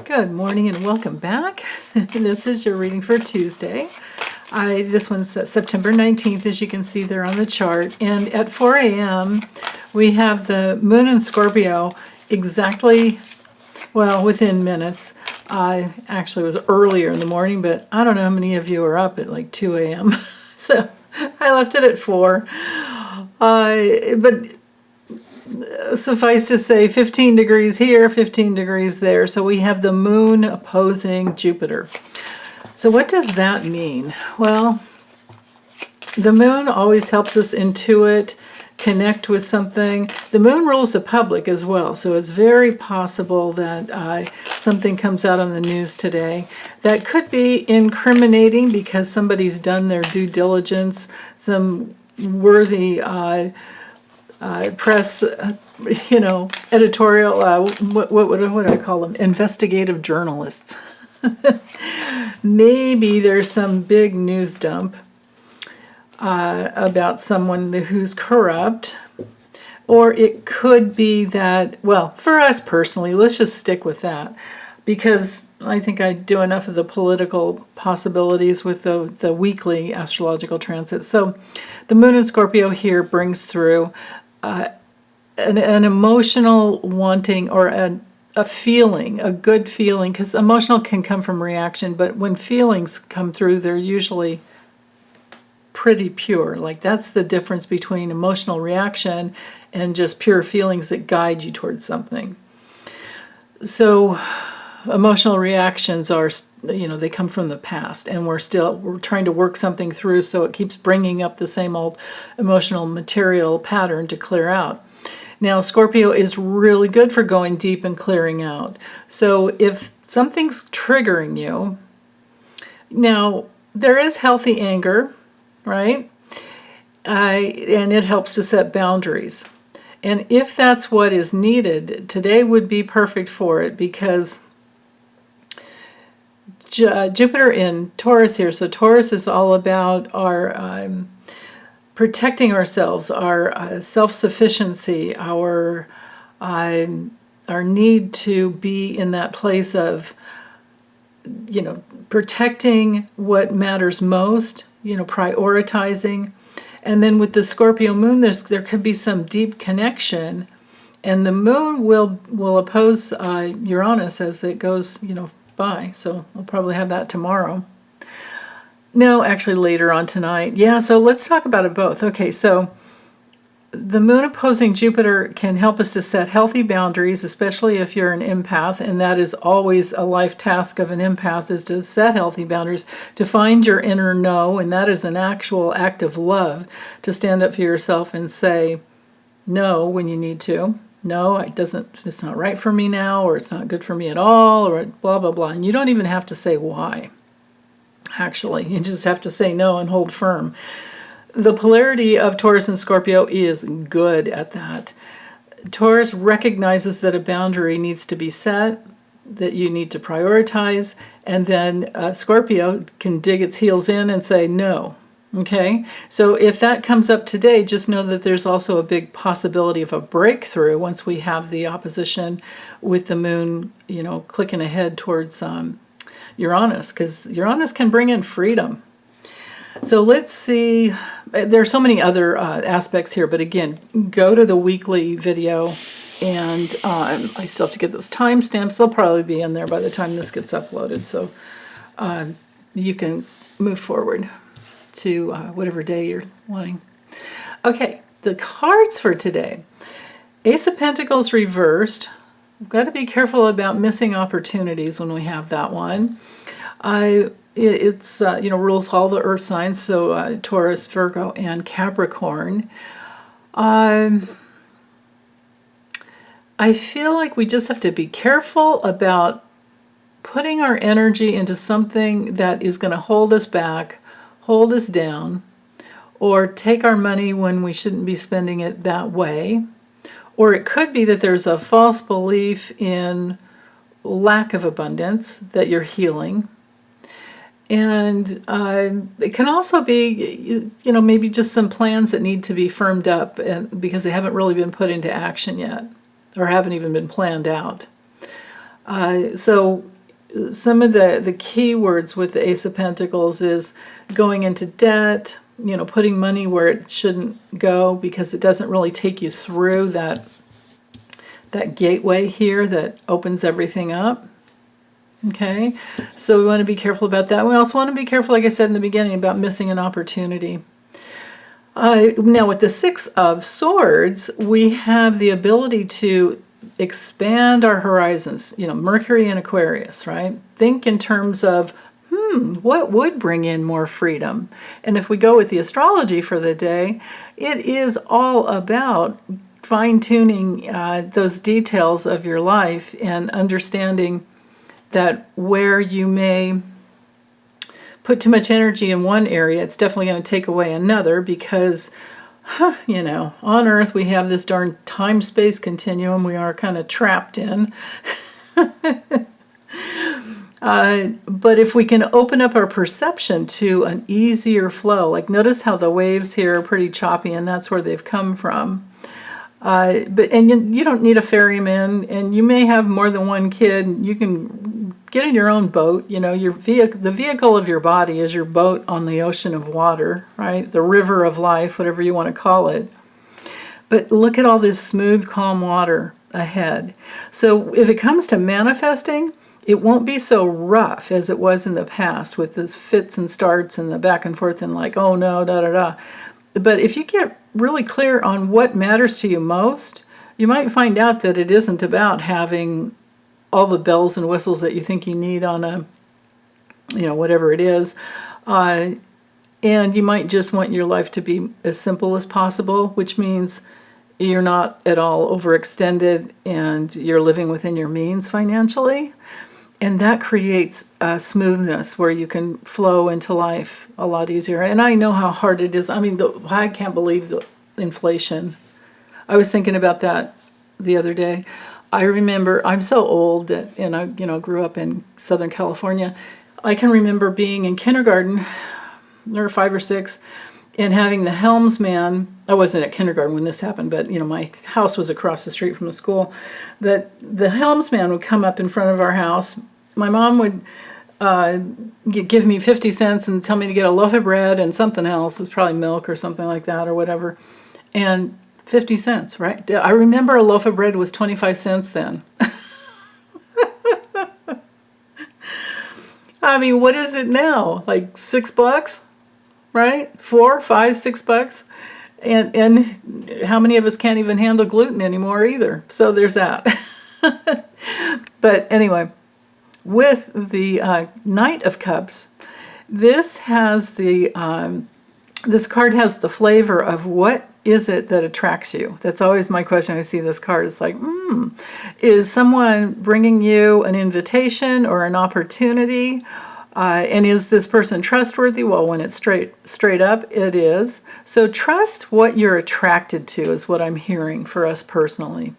Good morning and welcome back. This is your reading for Tuesday. This one's September 19th, as you can see there on the chart. And at 4 a.m. we have the moon in Scorpio exactly, well, within minutes. Actually, it was earlier in the morning, but I don't know how many of you are up at like 2 a.m. So I left it at 4. But suffice to say, 15 degrees here, 15 degrees there. So we have the moon opposing Jupiter. So what does that mean? Well, the moon always helps us intuit, connect with something. The moon rules the public as well, so it's very possible that something comes out on the news today that could be incriminating because somebody's done their due diligence, some worthy press, editorial, what do I call them? Investigative journalists. Maybe there's some big news dump about someone who's corrupt, or it could be that, well, for us personally, let's just stick with that, because I think I do enough of the political possibilities with the weekly astrological transits. So the moon in Scorpio here brings through an emotional wanting, or a feeling, a good feeling, because emotional can come from reaction, but when feelings come through, they're usually pretty pure. Like, that's the difference between emotional reaction and just pure feelings that guide you towards something. So emotional reactions are, they come from the past, and we're trying to work something through, so it keeps bringing up the same old emotional material pattern to clear out. Now, Scorpio is really good for going deep and clearing out. So if something's triggering you, now there is healthy anger, right? And it helps to set boundaries. And if that's what is needed, today would be perfect for it, because Jupiter in Taurus here. So Taurus is all about our protecting ourselves, our self-sufficiency, our need to be in that place of, protecting what matters most, prioritizing. And then with the Scorpio moon, there could be some deep connection, and the moon will oppose Uranus as it goes, by. So we'll probably have that tomorrow. No, actually later on tonight. Yeah, so let's talk about it both. Okay, so the moon opposing Jupiter can help us to set healthy boundaries, especially if you're an empath, and that is always a life task of an empath, is to set healthy boundaries, to find your inner no, and that is an actual act of love, to stand up for yourself and say no when you need to. No, it's not right for me now, or it's not good for me at all, or blah, blah, blah. And you don't even have to say why. Actually, you just have to say no and hold firm. The polarity of Taurus and Scorpio is good at that. Taurus recognizes that a boundary needs to be set, that you need to prioritize, and then Scorpio can dig its heels in and say no. Okay, so if that comes up today, just know that there's also a big possibility of a breakthrough once we have the opposition with the moon, clicking ahead towards Uranus, because Uranus can bring in freedom. So let's see, there are so many other aspects here, but again, go to the weekly video, and I still have to get those timestamps. They'll probably be in there by the time this gets uploaded, so you can move forward to whatever day you're wanting. Okay, the cards for today. Ace of Pentacles reversed. We've got to be careful about missing opportunities when we have that one. It's rules all the earth signs, so Taurus, Virgo, and Capricorn. I feel like we just have to be careful about putting our energy into something that is going to hold us back, hold us down, or take our money when we shouldn't be spending it that way. Or it could be that there's a false belief in lack of abundance that you're healing. And it can also be, maybe just some plans that need to be firmed up because they haven't really been put into action yet, or haven't even been planned out. So some of the key words with the Ace of Pentacles is going into debt, putting money where it shouldn't go because it doesn't really take you through that gateway here that opens everything up. Okay, so we want to be careful about that. We also want to be careful, like I said in the beginning, about missing an opportunity. Now with the Six of Swords, we have the ability to expand our horizons, Mercury and Aquarius, right? Think in terms of, what would bring in more freedom? And if we go with the astrology for the day, it is all about fine-tuning those details of your life and understanding that where you may put too much energy in one area, it's definitely going to take away another because, on Earth we have this darn time-space continuum we are kind of trapped in. But if we can open up our perception to an easier flow, like notice how the waves here are pretty choppy and that's where they've come from. But you don't need a ferryman, and you may have more than one kid. You can get in your own boat. The vehicle of your body is your boat on the ocean of water, right? The river of life, whatever you want to call it. But look at all this smooth, calm water ahead. So if it comes to manifesting, it won't be so rough as it was in the past with the fits and starts and the back and forth and like, oh no, da da da. But if you get really clear on what matters to you most, you might find out that it isn't about having all the bells and whistles that you think you need on a, whatever it is. And you might just want your life to be as simple as possible, which means you're not at all overextended and you're living within your means financially. And that creates a smoothness where you can flow into life a lot easier. And I know how hard it is. I mean, I can't believe the inflation. I was thinking about that the other day. I remember, I'm so old that, and I grew up in Southern California. I can remember being in kindergarten, or 5 or 6, and having the helmsman. I wasn't at kindergarten when this happened, but my house was across the street from the school. That the helmsman would come up in front of our house. My mom would give me 50 cents and tell me to get a loaf of bread and something else. It's probably milk or something like that or whatever. And 50 cents, right? I remember a loaf of bread was 25 cents then. I mean, what is it now? Like $6, right? $4, $5, $6. And how many of us can't even handle gluten anymore either? So there's that. But anyway, with the Knight of Cups, this has this card has the flavor of what is it that attracts you? That's always my question. I see this card. It's like, is someone bringing you an invitation or an opportunity? And is this person trustworthy? Well, when it's straight up, it is. So trust what you're attracted to is what I'm hearing for us personally.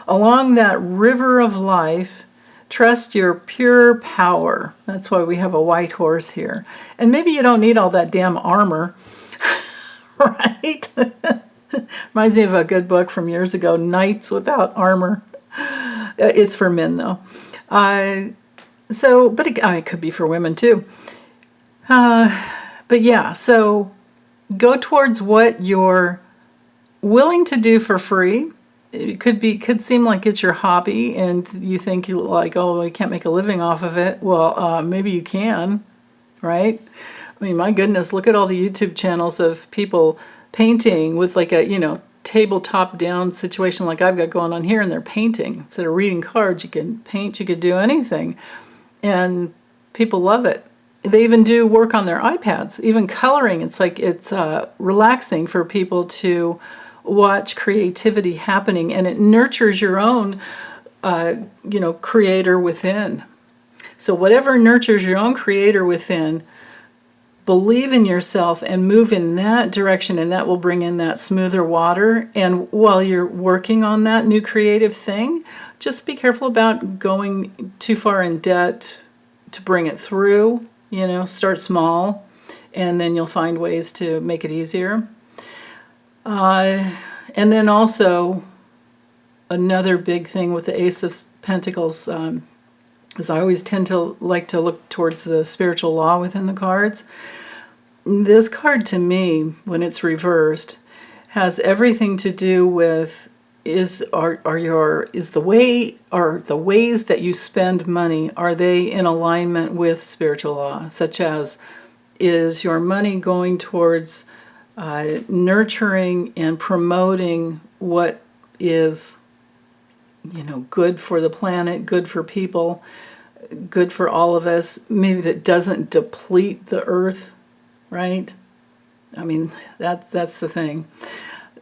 Along that river of life, trust your pure power. That's why we have a white horse here. And maybe you don't need all that damn armor, right? Reminds me of a good book from years ago, Knights Without Armor. It's for men, though. But it could be for women, too. But yeah, so go towards what you're willing to do for free. It could seem like it's your hobby and you think you like, oh, I can't make a living off of it. Well, maybe you can, right? I mean, my goodness, look at all the YouTube channels of people painting with like a, tabletop down situation like I've got going on here, and they're painting. Instead of reading cards, you can paint, you could do anything. And people love it. They even do work on their iPads, even coloring. It's like it's relaxing for people to watch creativity happening, and it nurtures your own, creator within. So whatever nurtures your own creator within, believe in yourself and move in that direction, and that will bring in that smoother water. And while you're working on that new creative thing, just be careful about going too far in debt to bring it through. Start small, and then you'll find ways to make it easier. And then also, another big thing with the Ace of Pentacles, because I always tend to like to look towards the spiritual law within the cards. This card, to me, when it's reversed, has everything to do with the ways that you spend money, are they in alignment with spiritual law? Such as, is your money going towards nurturing and promoting what is, good for the planet, good for people, good for all of us, maybe that doesn't deplete the earth, right? I mean, that's the thing.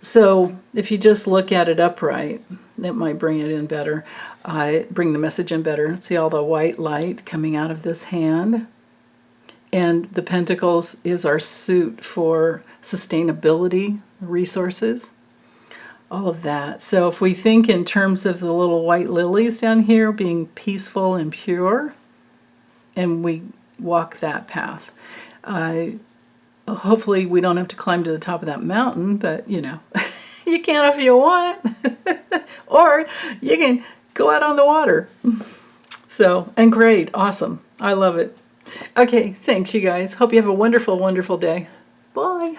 So if you just look at it upright, it might bring it in better, bring the message in better. See all the white light coming out of this hand? And the Pentacles is our suit for sustainability, resources, all of that. So if we think in terms of the little white lilies down here being peaceful and pure, and we walk that path, hopefully we don't have to climb to the top of that mountain, but you can if you want. Or you can go out on the water. So, and great, awesome. I love it. Okay, thanks you guys. Hope you have a wonderful, wonderful day. Bye.